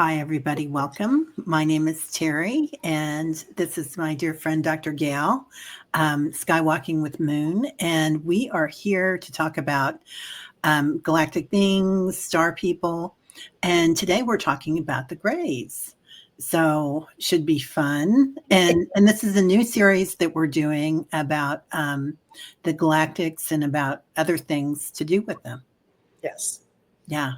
Hi, everybody. Welcome. My name is Teri, and this is my dear friend, Dr. Gail, Skywalking with Moon. And we are here to talk about galactic beings, star people. And today we're talking about the Greys. So should be fun. And this is a new series that we're doing about the galactics and about other things to do with them. Yes. Yeah.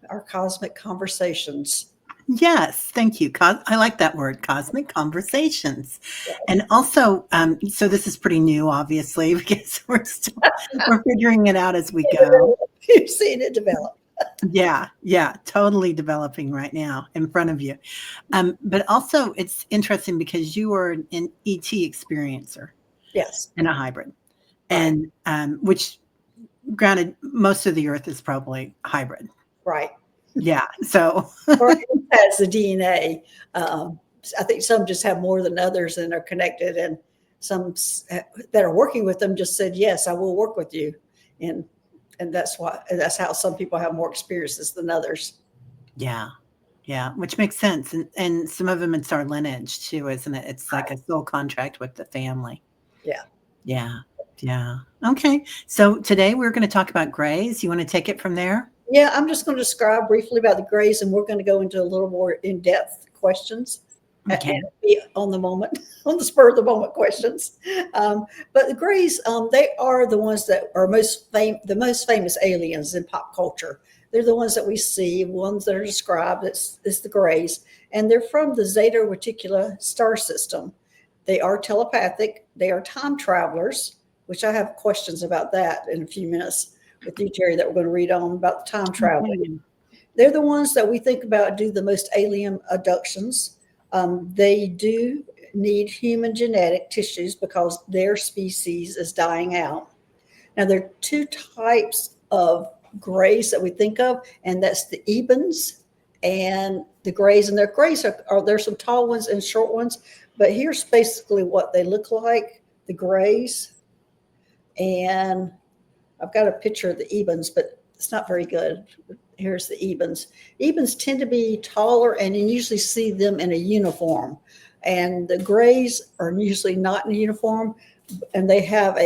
Our cosmic conversations. Yes, thank you. I like that word, cosmic conversations. Yes. And also, so this is pretty new, obviously, because we're figuring it out as we go. You're seeing it develop. Yeah, totally developing right now in front of you. But also, it's interesting because you are an ET experiencer. Yes. And a hybrid. Right. And which, granted, most of the Earth is probably hybrid. Right. Yeah. So or it has the DNA. I think some just have more than others and are connected, and some that are working with them just said, "Yes, I will work with you," and that's how some people have more experiences than others. Yeah, which makes sense, and some of them it's our lineage too, isn't it? It's like a soul contract with the family. Yeah. Okay, so today we're going to talk about Greys. You want to take it from there? Yeah, I'm just going to describe briefly about the Greys, and we're going to go into a little more in-depth questions. Okay. On the spur of the moment questions. But the Greys, they are the ones that are the most famous aliens in pop culture. They're the ones that we see, ones that are described. It's the Greys, and they're from the Zeta Reticuli star system. They are telepathic. They are time travelers, which I have questions about that in a few minutes with you, Teri, that we're going to read on about the time traveling. They're the ones that we think about do the most alien abductions. They do need human genetic tissues because their species is dying out. Now, there are two types of Greys that we think of, and that's the Ebens and the Greys. And their Greys there's some tall ones and short ones, but here's basically what they look like, the Greys. And I've got a picture of the Ebens, but it's not very good. Here's the Ebens. Ebens tend to be taller, and you usually see them in a uniform. And the Greys are usually not in a uniform, and they have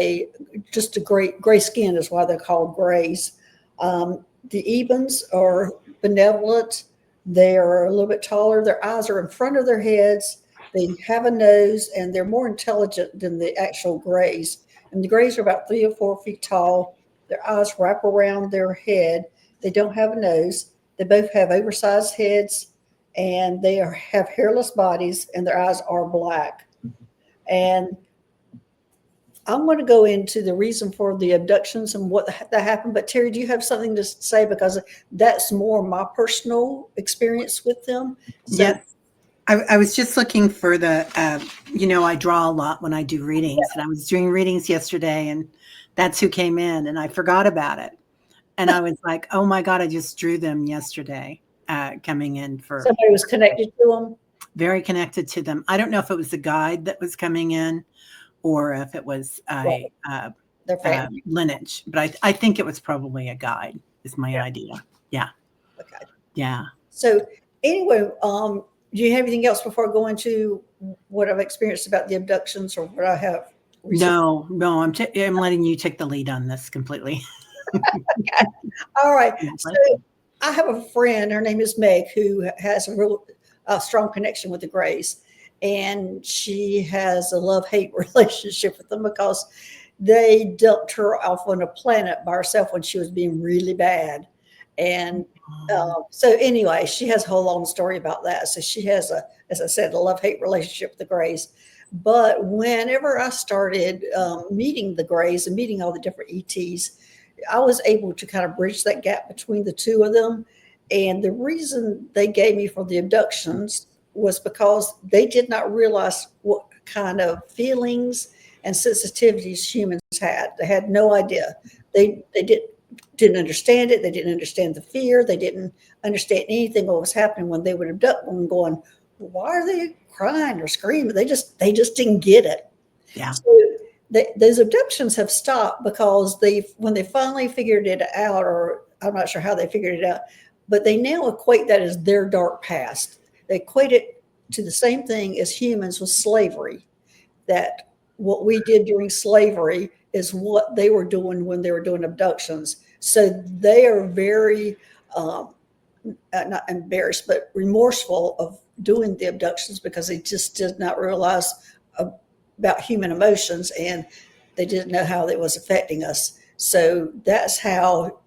just a gray skin is why they're called Greys. The Ebens are benevolent. They are a little bit taller. Their eyes are in front of their heads. They have a nose, and they're more intelligent than the actual Greys. And the Greys are about 3 or 4 feet tall. Their eyes wrap around their head. They don't have a nose. They both have oversized heads, and they have hairless bodies, and their eyes are black. And I'm going to go into the reason for the abductions and what that happened. But Teri, do you have something to say? Because that's more my personal experience with them. So, yes. I was just looking for the, I draw a lot when I do readings, and I was doing readings yesterday, and that's who came in, and I forgot about it. And I was like, oh my God, I just drew them yesterday coming in for. Somebody was connected to them? Very connected to them. I don't know if it was a guide that was coming in or if it was their family. Lineage, but I think it was probably a guide is my idea. Yeah. Okay. Yeah. So anyway, do you have anything else before I go into what I've experienced about the abductions or what I have? No, I'm letting you take the lead on this completely. Okay. All right. So I have a friend, her name is Meg, who has a real strong connection with the Greys. And she has a love-hate relationship with them because they dumped her off on a planet by herself when she was being really bad. And so anyway, she has a whole long story about that. So she has as I said, a love-hate relationship with the Greys. But whenever I started meeting the Greys and meeting all the different ETs, I was able to kind of bridge that gap between the two of them. And the reason they gave me for the abductions was because they did not realize what kind of feelings and sensitivities humans had. They had no idea. They didn't understand it. They didn't understand the fear. They didn't understand anything what was happening when they would abduct them, going, why are they crying or screaming? They just didn't get it. Yeah. So those abductions have stopped because when they finally figured it out, or I'm not sure how they figured it out, but they now equate that as their dark past. They equate it to the same thing as humans with slavery, that what we did during slavery is what they were doing when they were doing abductions. So they are very, not embarrassed, but remorseful of doing the abductions because they just did not realize about human emotions, and they didn't know how it was affecting us. So that's how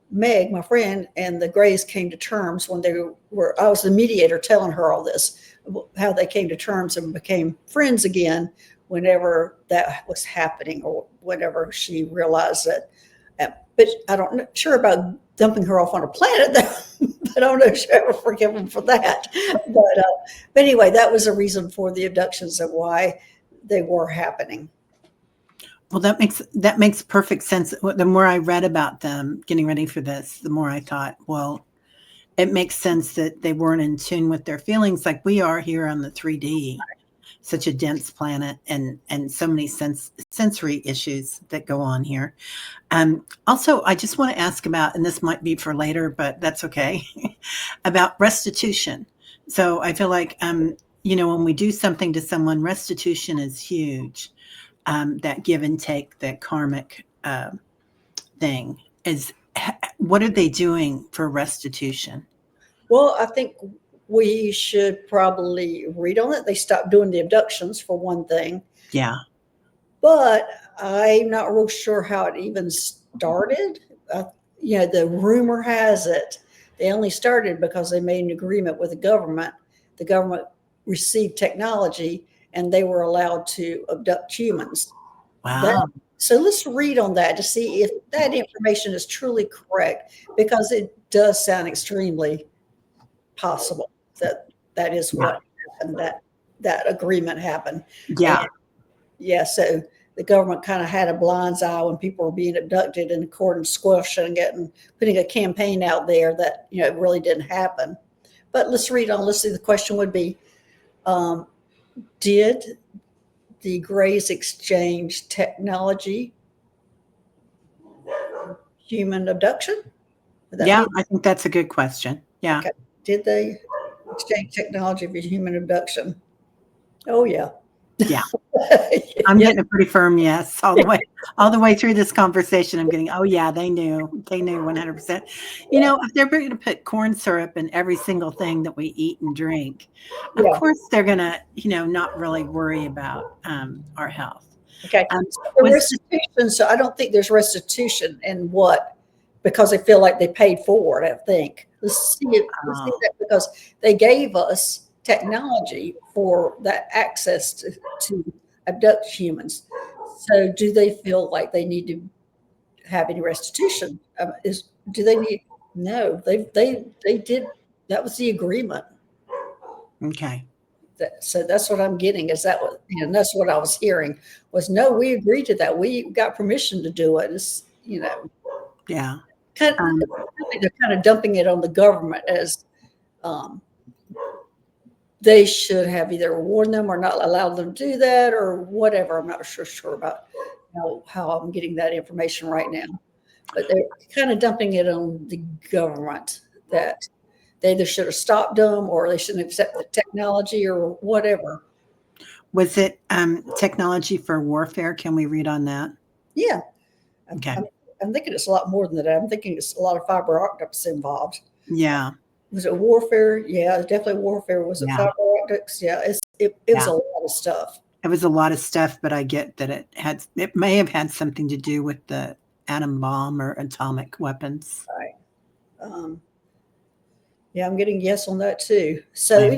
Meg, my friend, and the Grays came to terms when they were, I was the mediator telling her all this, how they came to terms and became friends again whenever that was happening, or whenever she realized that. But I don't know, sure about dumping her off on a planet, but I don't know if she ever forgive them for that. But anyway, that was a reason for the abductions and why they were happening. Well, that makes perfect sense. The more I read about them getting ready for this, the more I thought, well, it makes sense that they weren't in tune with their feelings like we are here on the 3D, such a dense planet, and so many sensory issues that go on here. Also, I just want to ask about, and this might be for later, but that's okay, about restitution. So I feel like, when we do something to someone, restitution is huge. That give and take, that karmic thing is, what are they doing for restitution? Well, I think we should probably read on it. They stopped doing the abductions for one thing. Yeah. But I'm not real sure how it even started. The rumor has it they only started because they made an agreement with the government. The government received technology and they were allowed to abduct humans. Wow. So let's read on that to see if that information is truly correct, because it does sound extremely possible that is what happened, that agreement happened. Yeah. And so the government kind of had a blind's eye when people were being abducted, and according to squashing it and putting a campaign out there that it really didn't happen. But let's read on. Let's see. The question would be, did the Greys exchange technology, human abduction? Yeah, I think that's a good question. Yeah. Okay. Did they exchange technology for human abduction? Oh yeah. Yeah. I'm getting a pretty firm yes all the way through this conversation. I'm getting, oh yeah, they knew 100%. If they're going to put corn syrup in every single thing that we eat and drink, of course they're going to, not really worry about our health. Okay. Restitution. So I don't think there's restitution in what, because they feel like they paid for it. I think. Let's see that, because they gave us technology for that access to abduct humans. So do they feel like they need to have any restitution? Do they need? No, they did. That was the agreement. Okay. So that's what I'm getting, is that what, that's what I was hearing was, no, we agreed to that. We got permission to do it. It's, yeah. They're kind of dumping it on the government as they should have either warned them or not allowed them to do that or whatever. I'm not sure about how I'm getting that information right now, but they're kind of dumping it on the government that they either should have stopped them or they shouldn't accept the technology or whatever. Was it technology for warfare? Can we read on that? Yeah. Okay. I'm thinking it's a lot more than that. I'm thinking it's a lot of fiber optics involved. Yeah. Was it warfare? Yeah, definitely warfare. Was it fiber optics? Yeah, it was a lot of stuff. It was a lot of stuff, but I get that it may have had something to do with the atom bomb or atomic weapons. Right. Yeah, I'm getting yes on that too. So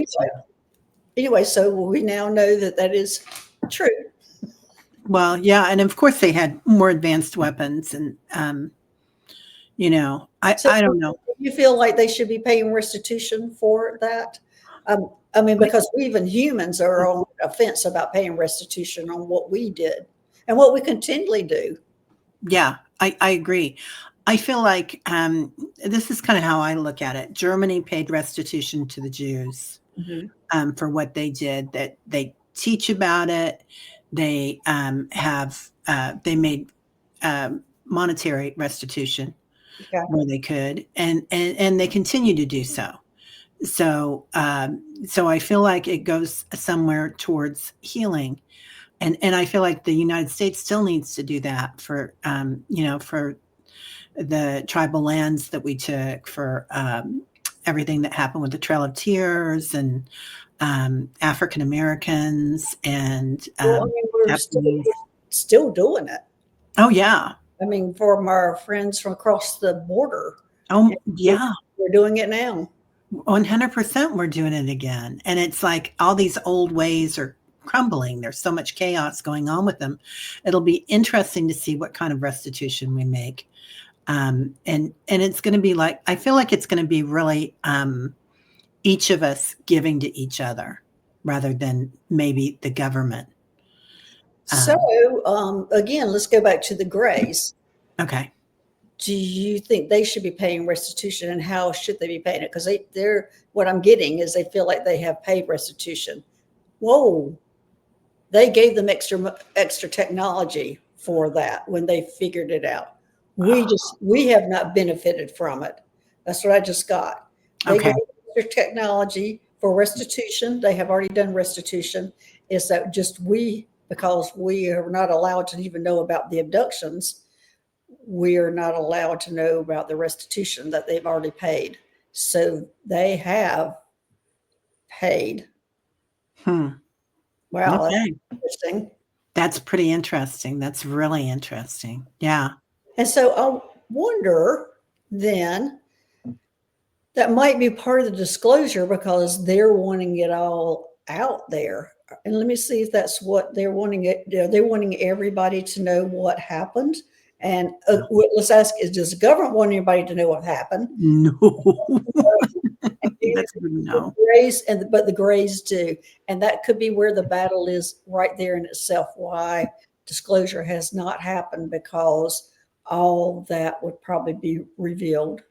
anyway, so we now know that is true. Well, yeah, and of course they had more advanced weapons, and I don't know. You feel like they should be paying restitution for that? Because even humans are on the fence about paying restitution on what we did and what we continually do. Yeah, I agree. I feel like this is kind of how I look at it. Germany paid restitution to the Jews for what they did. That they teach about it. They they made monetary restitution. Okay. where they could, and they continue to do so. So, so I feel like it goes somewhere towards healing, and I feel like the United States still needs to do that for, for the tribal lands that we took, for everything that happened with the Trail of Tears, and African Americans, and Well, I mean, Japanese. we're still doing it. Oh yeah. I mean, from our friends from across the border, Oh yeah. we're doing it now. 100% we're doing it again. And it's like all these old ways are crumbling. There's so much chaos going on with them. It'll be interesting to see what kind of restitution we make. And it's going to be like, I feel like it's going to be really each of us giving to each other rather than maybe the government. So, again, let's go back to the Greys. Okay. Do you think they should be paying restitution, and how should they be paying it? Because they're what I'm getting is they feel like they have paid restitution. Whoa, they gave them extra technology for that when they figured it out. We have not benefited from it. That's what I just got. They Okay. gave extra technology for restitution. They have already done restitution. Is that just because we are not allowed to even know about the abductions, we are not allowed to know about the restitution that they've already paid. So they have paid. Wow. Wow, Okay. that's interesting. That's pretty interesting. That's really interesting. Yeah. And so I wonder then, that might be part of the disclosure because they're wanting it all out there. And let me see if that's what they're wanting. They're wanting everybody to know what happened. And let's ask: does the government want anybody to know what happened? No. That's good to know. The Greys, but the Greys do, and that could be where the battle is right there in itself. Why disclosure has not happened, because all that would probably be revealed.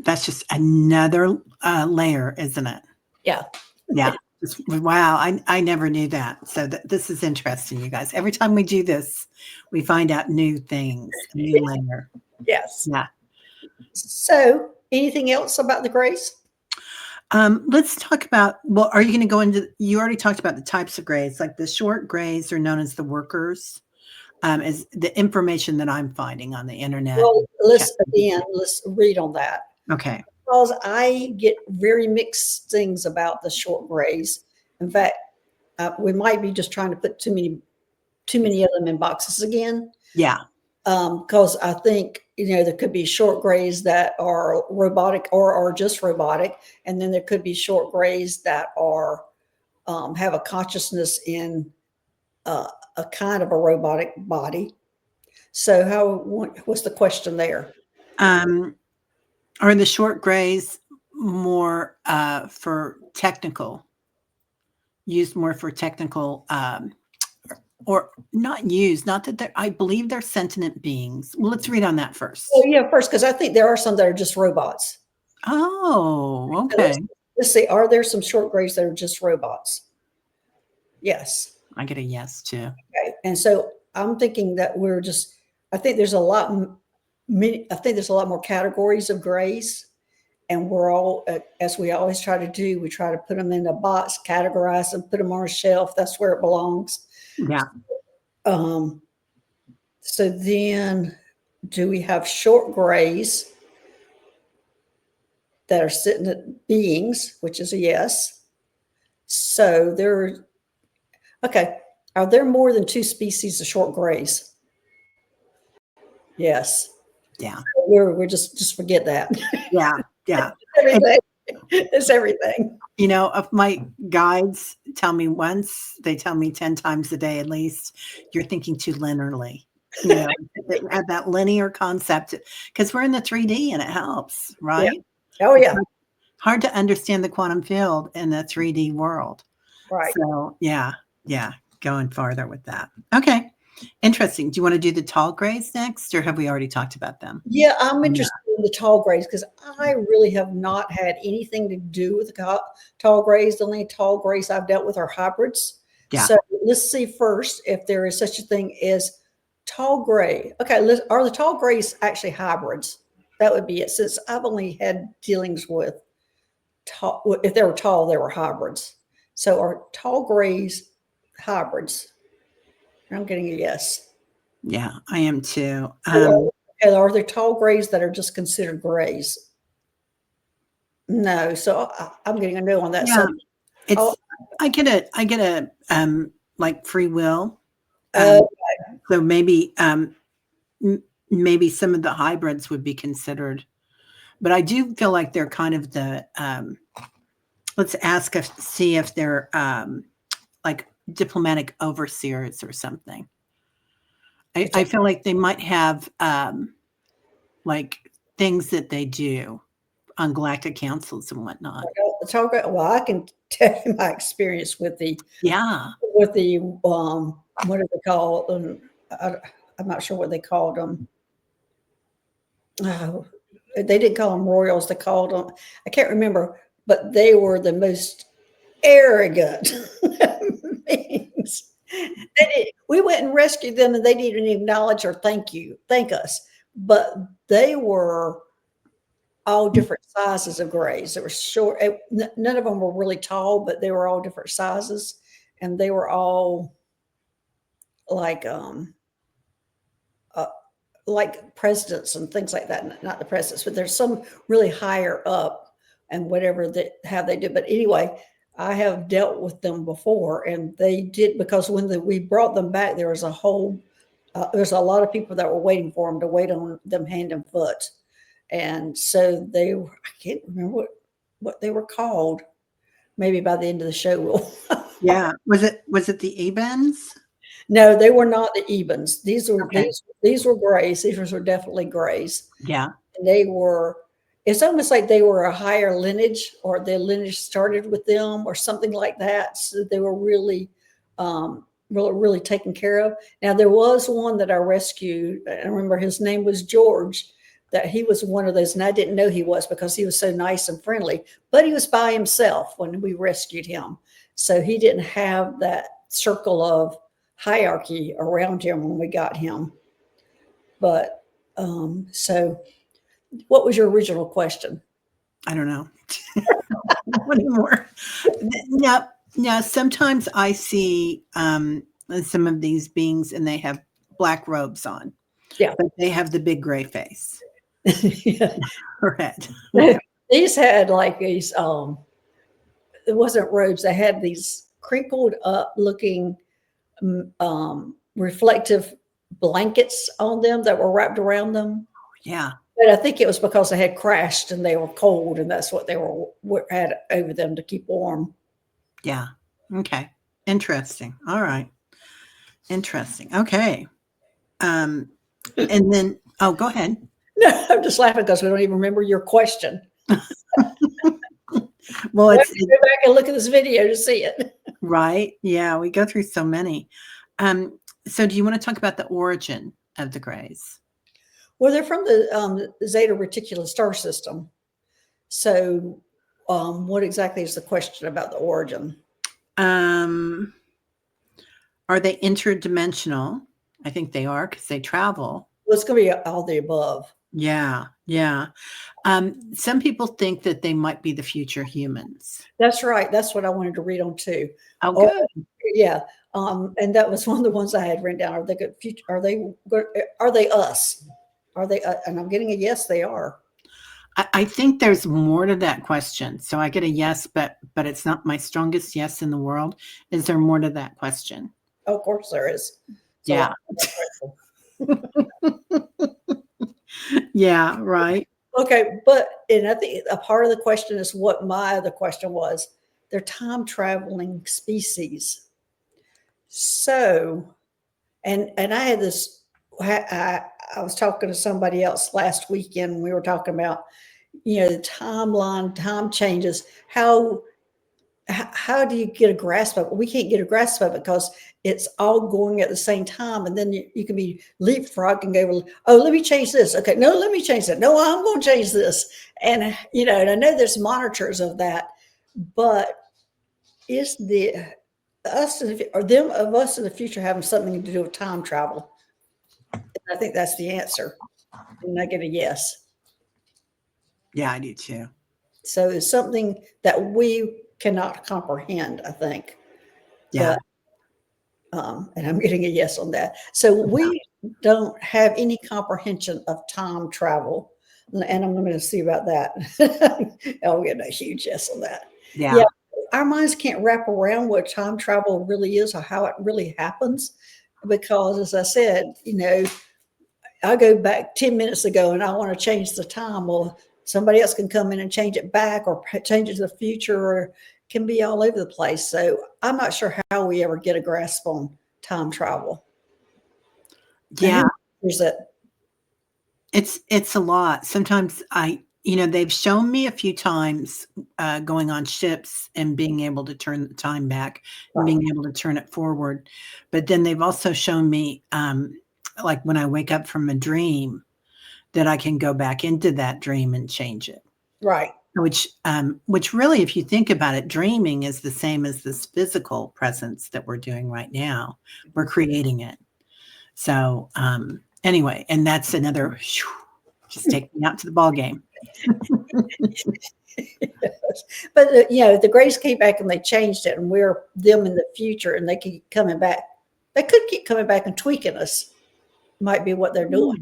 That's just another layer, isn't it? Yeah. Yeah. Wow. I never knew that. So this is interesting, you guys. Every time we do this, we find out new things, a new layer. Yes. Yeah. So, anything else about the Greys? Let's talk about, well, are you going to go into, you already talked about the types of Greys, like the short Greys are known as the workers, is the information that I'm finding on the internet. Well, let's read on that. Okay. Because I get very mixed things about the short Greys. In fact, we might be just trying to put too many of them in boxes again. Yeah. Because I think, there could be short Greys that are robotic or are just robotic. And then there could be short Greys that are, have a consciousness in a kind of a robotic body. So what's the question there? Are the short Greys more for technical, used more for technical, or not used, not that I believe they're sentient beings. Well, let's read on that first. Oh, yeah, first, because I think there are some that are just robots. Oh, okay. So let's see. Are there some short Greys that are just robots? Yes. I get a yes too. Okay. And so I'm thinking that I think there's a lot more categories of Greys, and we're all, as we always try to do, we try to put them in a box, categorize them, put them on a shelf. That's where it belongs. Yeah. So then, do we have short Greys that are sentient beings, which is a yes. So okay. Are there more than 2 species of short Greys? Yes. Yeah. We're just forget that. Yeah. Yeah. Everything. It's everything. If my guides tell me once, they tell me 10 times a day at least, you're thinking too linearly. At that linear concept, because we're in the 3D and it helps, right? Yeah. Oh, yeah. Hard to understand the quantum field in the 3D world. Right. So, yeah. Going farther with that. Okay. Interesting. Do you want to do the tall Greys next, or have we already talked about them? Yeah, I'm interested in the tall Greys because I really have not had anything to do with the tall Greys. The only tall Greys I've dealt with are hybrids. Yeah. So let's see first if there is such a thing as tall Grey. Okay, are the tall Greys actually hybrids? That would be it. Since I've only had dealings with tall, if they were tall, they were hybrids. So are tall grays hybrids? I'm getting a yes. Yeah, I am too. And are there tall grays that are just considered grays? No. So I'm getting a no on that. Yeah, So it's I get a like free will. uh, So maybe maybe some of the hybrids would be considered, but I do feel like they're kind of the let's see if they're like diplomatic overseers or something. I feel like they might have like things that they do on galactic councils and whatnot. well, I can tell you my experience with the what do they call them? I'm not sure what they called them. They didn't call them royals. They called them, I can't remember, but they were the most arrogant beings. We went and rescued them, and they didn't even acknowledge or thank us. But they were all different sizes of grays. They were short. None of them were really tall, but they were all different sizes, and they were all like presidents and things like that. Not the presidents, but there's some really higher up and whatever that how they do. But anyway, I have dealt with them before, and they did, because when we brought them back, there was there's a lot of people that were waiting for them to wait on them hand and foot. And so I can't remember what they were called. Maybe by the end of the show, we'll. Yeah. Was it the Ebens? No, they were not the Ebens. These were grays. These were definitely grays. Yeah. And it's almost like they were a higher lineage, or their lineage started with them or something like that. So they were really, really taken care of. Now, there was one that I rescued. I remember his name was George, that he was one of those, and I didn't know he was because he was so nice and friendly, but he was by himself when we rescued him. So he didn't have that circle of hierarchy around him when we got him. But so what was your original question? I don't know. What more? Now, sometimes I see some of these beings and they have black robes on. Yeah. But they have the big gray face. Yeah. Red. These had like these, it wasn't robes. They had these crinkled up looking reflective blankets on them that were wrapped around them. Yeah. But I think it was because they had crashed and they were cold, and that's what they had over them to keep warm. Yeah. Okay. Interesting. All right. Interesting. Okay. And then, go ahead. No, I'm just laughing because we don't even remember your question. Well, go back and look at this video to see it. Right. Yeah. We go through so many. So do you want to talk about the origin of the grays? Well, they're from the Zeta Reticuli star system. So what exactly is the question about the origin? Are they interdimensional? I think they are, because they travel. Well, it's going to be all the above. Yeah. Yeah. Some people think that they might be the future humans. That's right. That's what I wanted to read on too. Oh, good. Yeah. And that was one of the ones I had written down. Are they good future? Are they us? Are they? And I'm getting a yes, they are. I think there's more to that question. So I get a yes, but it's not my strongest yes in the world. Is there more to that question? Oh, of course there is. So yeah. Yeah, right. Okay, and I think a part of the question is what my other question was. They're time traveling species. So, and I had this. I was talking to somebody else last weekend. We were talking about, the timeline, time changes. How do you get a grasp of it? We can't get a grasp of it because it's all going at the same time. And then you can be leapfrog and go, oh, let me change this. Okay, no, let me change that. No, I'm going to change this. And, and I know there's monitors of that, but is us in the future having something to do with time travel? And I think that's the answer. And I get a yes. Yeah, I do too. So it's something that we cannot comprehend, I think. Yeah. But and I'm getting a yes on that. So we don't have any comprehension of time travel, and I'm going to see about that. I'll get a huge yes on that. Yeah. Yeah, our minds can't wrap around what time travel really is or how it really happens, because, as I said, I go back 10 minutes ago and I want to change the time. Well, somebody else can come in and change it back or change it to the future, or can be all over the place. So I'm not sure how we ever get a grasp on time travel. And Yeah. there's that. It's a lot. Sometimes they've shown me a few times going on ships and being able to turn the time back and Right. being able to turn it forward. But then they've also shown me, like when I wake up from a dream, that I can go back into that dream and change it. Right. Which really, if you think about it, dreaming is the same as this physical presence that we're doing right now. We're creating it. So anyway, and that's another. Just take me out to the ball game. Yes. But the Greys came back and they changed it, and we're them in the future, and they keep coming back. They could keep coming back and tweaking us. Might be what they're doing.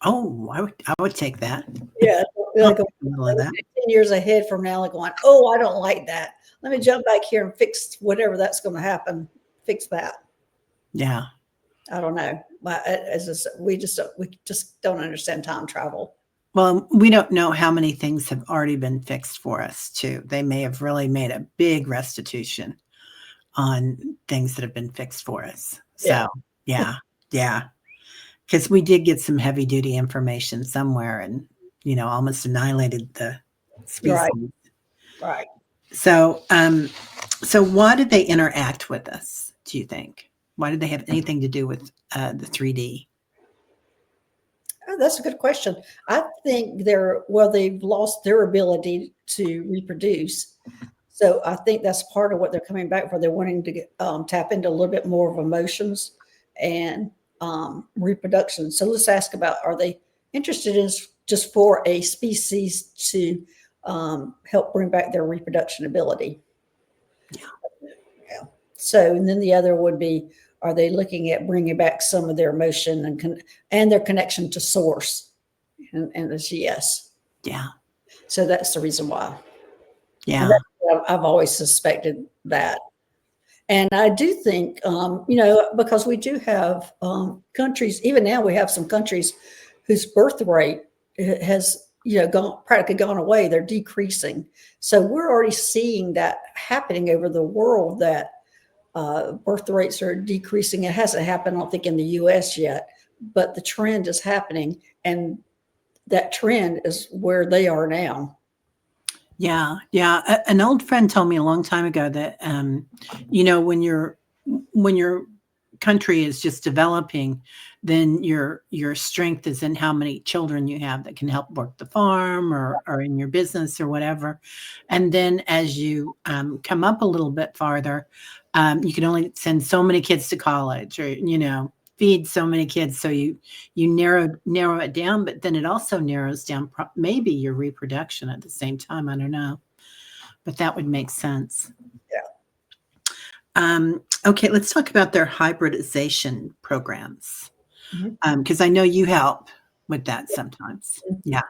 Oh, I would take that. Yeah, like I'll take a little of that. 10 years ahead from now, like going, oh, I don't like that. Let me jump back here and fix whatever that's going to happen. Fix that. Yeah. I don't know. We just don't understand time travel. Well, we don't know how many things have already been fixed for us too. They may have really made a big restitution on things that have been fixed for us. Yeah. So yeah. Because we did get some heavy duty information somewhere and, almost annihilated the species. Right. So, so why did they interact with us, do you think? Why did they have anything to do with the 3D? Oh, that's a good question. I think they've lost their ability to reproduce. So I think that's part of what they're coming back for. They're wanting to tap into a little bit more of emotions and reproduction. So let's ask about, are they interested in just for a species to help bring back their reproduction ability? Yeah. So, and then the other would be, are they looking at bringing back some of their emotion and their connection to source? And it's yes. Yeah. So that's the reason why. Yeah. I've always suspected that. And I do think, because we do have countries, even now we have some countries whose birth rate has, practically gone away. They're decreasing. So we're already seeing that happening over the world, that birth rates are decreasing. It hasn't happened, I don't think, in the US yet, but the trend is happening. And that trend is where they are now. Yeah. An old friend told me a long time ago that, when your country is just developing, then your strength is in how many children you have that can help work the farm or in your business or whatever. And then as you come up a little bit farther, you can only send so many kids to college or, feed so many kids. So you narrow it down, but then it also narrows down maybe your reproduction at the same time. I don't know, but that would make sense. Yeah. Okay, let's talk about their hybridization programs. Because I know you help with that sometimes. Yeah.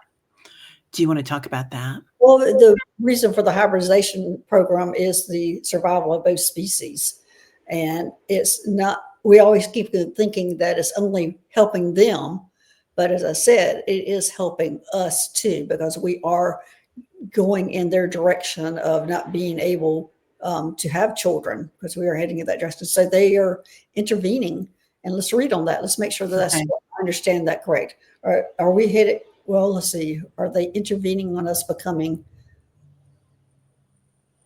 Do you want to talk about that? Well, the reason for the hybridization program is the survival of both species. And it's not, we always keep thinking that it's only helping them. But as I said, it is helping us too, because we are going in their direction of not being able to have children, because we are heading in that direction. So they are intervening. And let's read on that. Let's make sure that I understand that correct. Are we headed? Well, let's see. Are they intervening on us becoming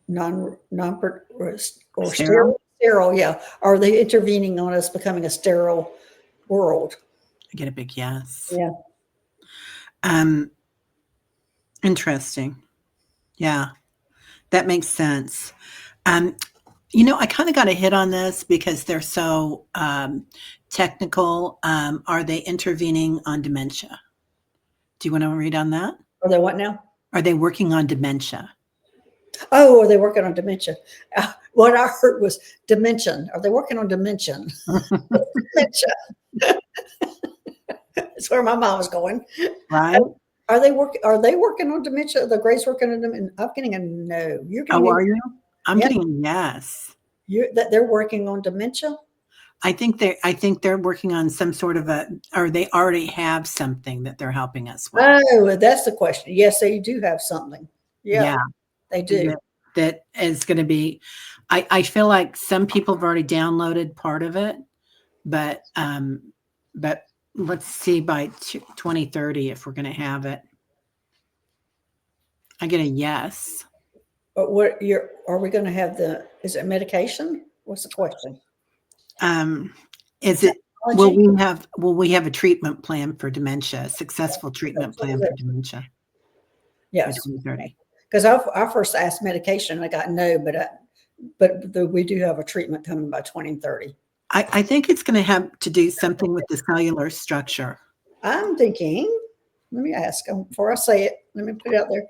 non or sterile? Sterile, yeah. Are they intervening on us becoming a sterile world? I get a big yes. Yeah. Interesting. Yeah, that makes sense. I kind of got a hit on this because they're so technical. Are they intervening on dementia? Do you want to read on that? Are they what now? Are they working on dementia? Oh, are they working on dementia? What I heard was dimension. Are they working on dimension? Dementia. That's where my mom was going. Right? Are they working on dementia? The Grays working on them? I'm getting a no. You're getting Oh, a are you? I'm yeah. getting a yes. That they're working on dementia. I think they're working on some sort of or they already have something that they're helping us with. Oh, that's the question. Yes, they do have something. Yeah, Yeah. they do. That is going to be, I feel like some people have already downloaded part of it, but let's see by 2030 if we're going to have it. I get a yes. But are we going to have is it medication? What's the question? Is it, will we have a treatment plan for dementia, a successful treatment plan for dementia? Yes. By 2030. Because I first asked medication and I got no, but we do have a treatment coming by 2030. I think it's going to have to do something with the cellular structure. I'm thinking, let me ask before I say it. Let me put it out there.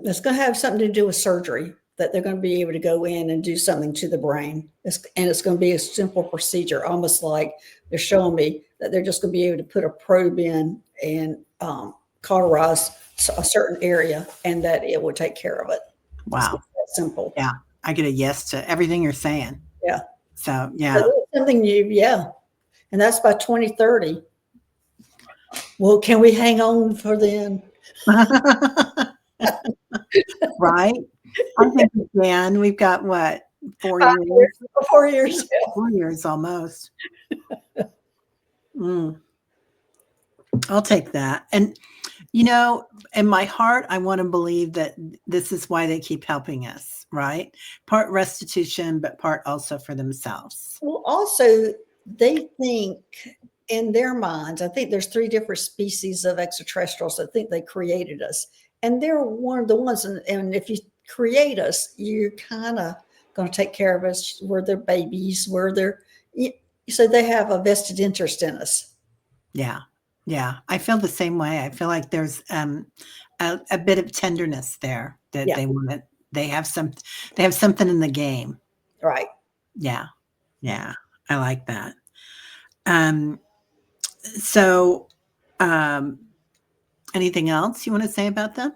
It's going to have something to do with surgery, that they're going to be able to go in and do something to the brain. And it's going to be a simple procedure, almost like they're showing me that they're just going to be able to put a probe in and cauterize a certain area and that it will take care of it. Wow. It's that simple. Yeah. I get a yes to everything you're saying. Yeah. So, yeah. Something new. Yeah. And that's by 2030. Well, can we hang on for then? Right? I think we can. We've got what? 4 years? 4 years. 4 years almost. I'll take that. And, in my heart, I want to believe that this is why they keep helping us, right? Part restitution, but part also for themselves. Well, also, they think in their minds, I think there's 3 different species of extraterrestrials that think they created us. And they're one of the ones, and if you create us, you're kind of going to take care of us. We're their babies. So they have a vested interest in us. Yeah. Yeah. I feel the same way. I feel like there's a bit of tenderness there that they have something in the game. Right. Yeah. Yeah. I like that. So, anything else you want to say about them?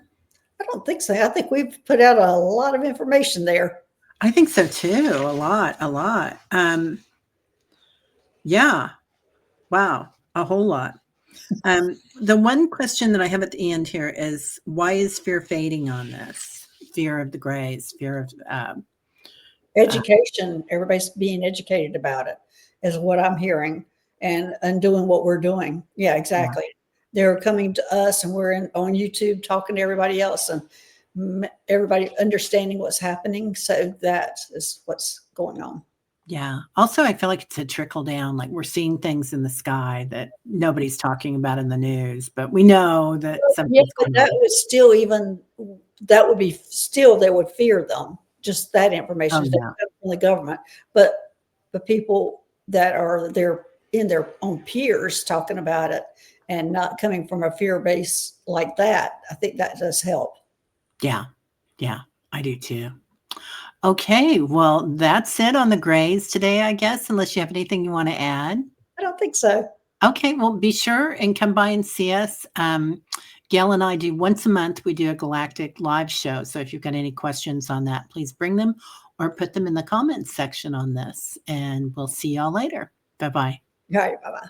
I don't think so. I think we've put out a lot of information there. I think so too. A lot. Yeah. Wow. A whole lot. The one question that I have at the end here is, why is fear fading on this? Fear of the Greys, fear of education. Everybody's being educated about it is what I'm hearing, and doing what we're doing. Yeah, exactly. Yeah. They're coming to us, and we're on YouTube talking to everybody else, and everybody understanding what's happening. So that is what's going on. Yeah. Also, I feel like it's a trickle down. Like, we're seeing things in the sky that nobody's talking about in the news, but we know that something's going on. That would be still, they would fear them. Just that information from the government, but the people that are there in their own peers talking about it and not coming from a fear base like that, I think that does help. Yeah. Yeah, I do too. Okay, well, that's it on the Greys today, I guess, unless you have anything you want to add. I don't think so. Okay, well, be sure and come by and see us. Gail and I do once a month, we do a galactic live show. So if you've got any questions on that, please bring them or put them in the comments section on this. And we'll see y'all later. Bye-bye. All right, bye-bye.